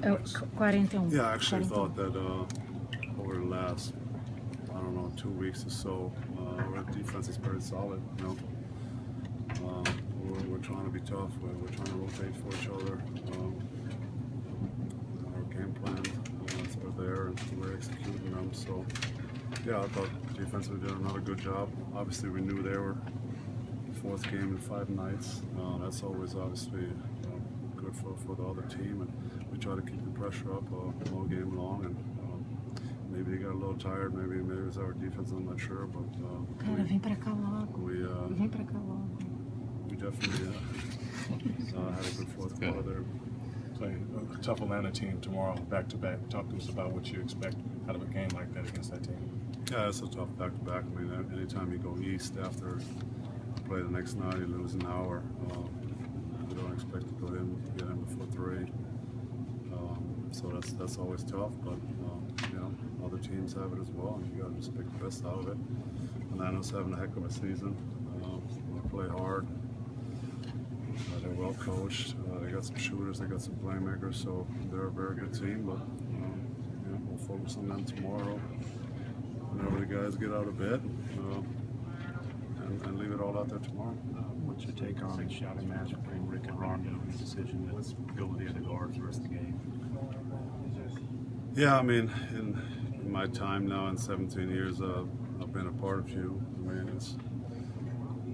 41. Yeah, I actually thought that over the last, I don't know, 2 weeks or so, our defense is pretty solid. You know, we're trying to be tough. We're trying to rotate for each other. Our game plans are there, and we're executing them. So, yeah, I thought defensively did another good job. Obviously, we knew they were fourth game in 5 nights. That's always obviously good for the other team, and we try to keep the pressure up all game long. And maybe they got a little tired. Maybe it was our defense. I'm not sure, but Cara, vem pra cá logo. Vem pra cá logo. We definitely had a good fourth quarter there. Playing a tough Atlanta team tomorrow, back to back. Talk to us about what you expect out of a game like that against that team. Yeah, it's a tough back to back. I mean, anytime you go east after play the next night, you lose an hour. You don't expect to get in before 3. So that's always tough. But you know, other teams have it as well, and you got to just pick the best out of it. Atlanta's having a heck of a season. They play hard. They're well coached. They got some shooters. They got some playmakers. So they're a very good team. But you know, we'll focus on them tomorrow. Whenever the guys get out of bed. And leave it all out there tomorrow. What's your take on the shouting match between Rick and Rondo and the decision to go with the other guards the rest of the game? Yeah, I mean, in my time now, in 17 years, I've been a part of few. I mean,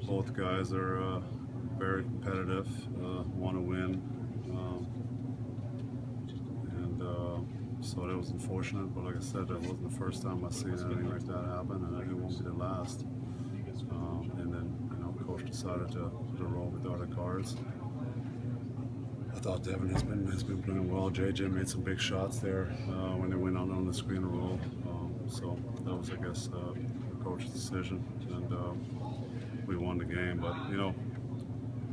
both guys are very competitive, want to win, so that was unfortunate. But like I said, that wasn't the first time I've seen anything like that happen, and it won't be the last. And then, you know, coach decided to roll with the other guards. I thought Devin has been playing well. JJ made some big shots there when they went on the screen and roll. So that was, I guess, the coach's decision, and we won the game. But you know,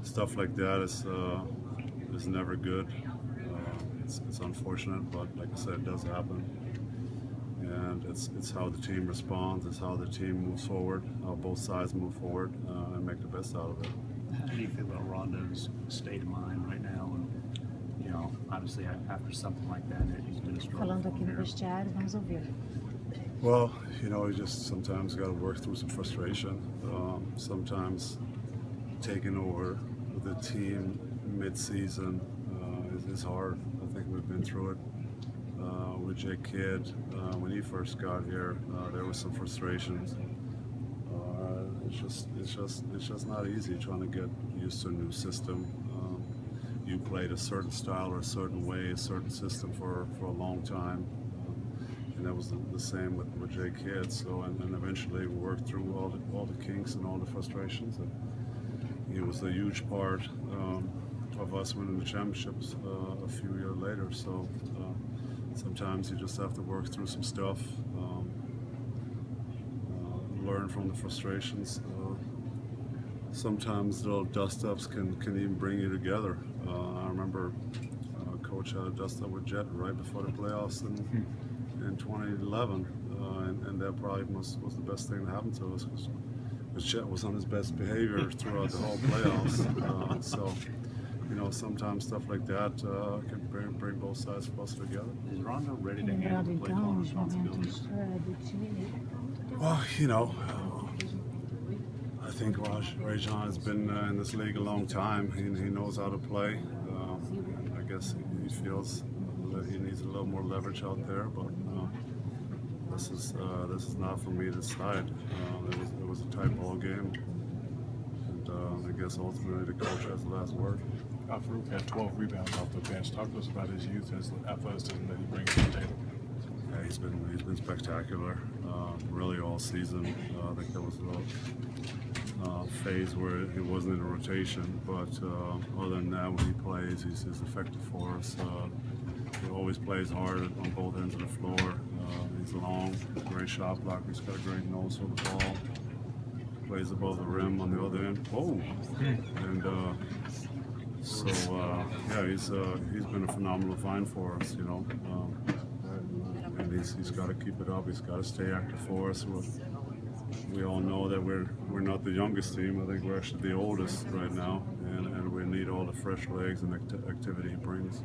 stuff like that is never good. It's unfortunate, but like I said, it does happen. And it's how the team responds, it's how the team moves forward, how both sides move forward and make the best out of it. How do you feel about Rondo's state of mind right now? And, you know, obviously after something like that, he's been a struggle. Falando aqui no vestiário, vamos ouvir. Well, you know, you just sometimes got to work through some frustration. Sometimes taking over the team mid-season is hard. I think we've been through it. With Jay Kidd, when he first got here, there was some frustrations. It's just not easy trying to get used to a new system. You played a certain style or a certain way, a certain system for a long time, and that was the same with Jay Kidd. So, and eventually we worked through all the kinks and all the frustrations. And he was a huge part of us winning the championships a few years later. So. Sometimes you just have to work through some stuff, learn from the frustrations. Sometimes little dust-ups can even bring you together. I remember Coach had a dust-up with Jet right before the playoffs in 2011, and that probably was the best thing that happened to us because Jet was on his best behavior throughout the whole playoffs. So. You know, sometimes stuff like that can bring both sides closer together. Is Rondo ready to handle the play-calling responsibilities? Well, you know, I think Rajon has been in this league a long time. He knows how to play. I guess he feels that he needs a little more leverage out there, but this is not for me to decide. It was a tight ball game, and I guess ultimately the coach has the last word. Farouk had 12 rebounds off the bench. Talk to us about his youth and his athleticism that he brings to the table. Yeah, he's been spectacular, really all season. I think there was a little phase where he wasn't in a rotation, but other than that, when he plays, he's effective for us. He always plays hard on both ends of the floor. He's long, great shot blocker. He's got a great nose for the ball. Plays above the rim on the other end. Whoa! And so yeah, he's been a phenomenal find for us, you know, and he's got to keep it up. He's got to stay active for us. We all know that we're not the youngest team. I think we're actually the oldest right now, and we need all the fresh legs and activity he brings.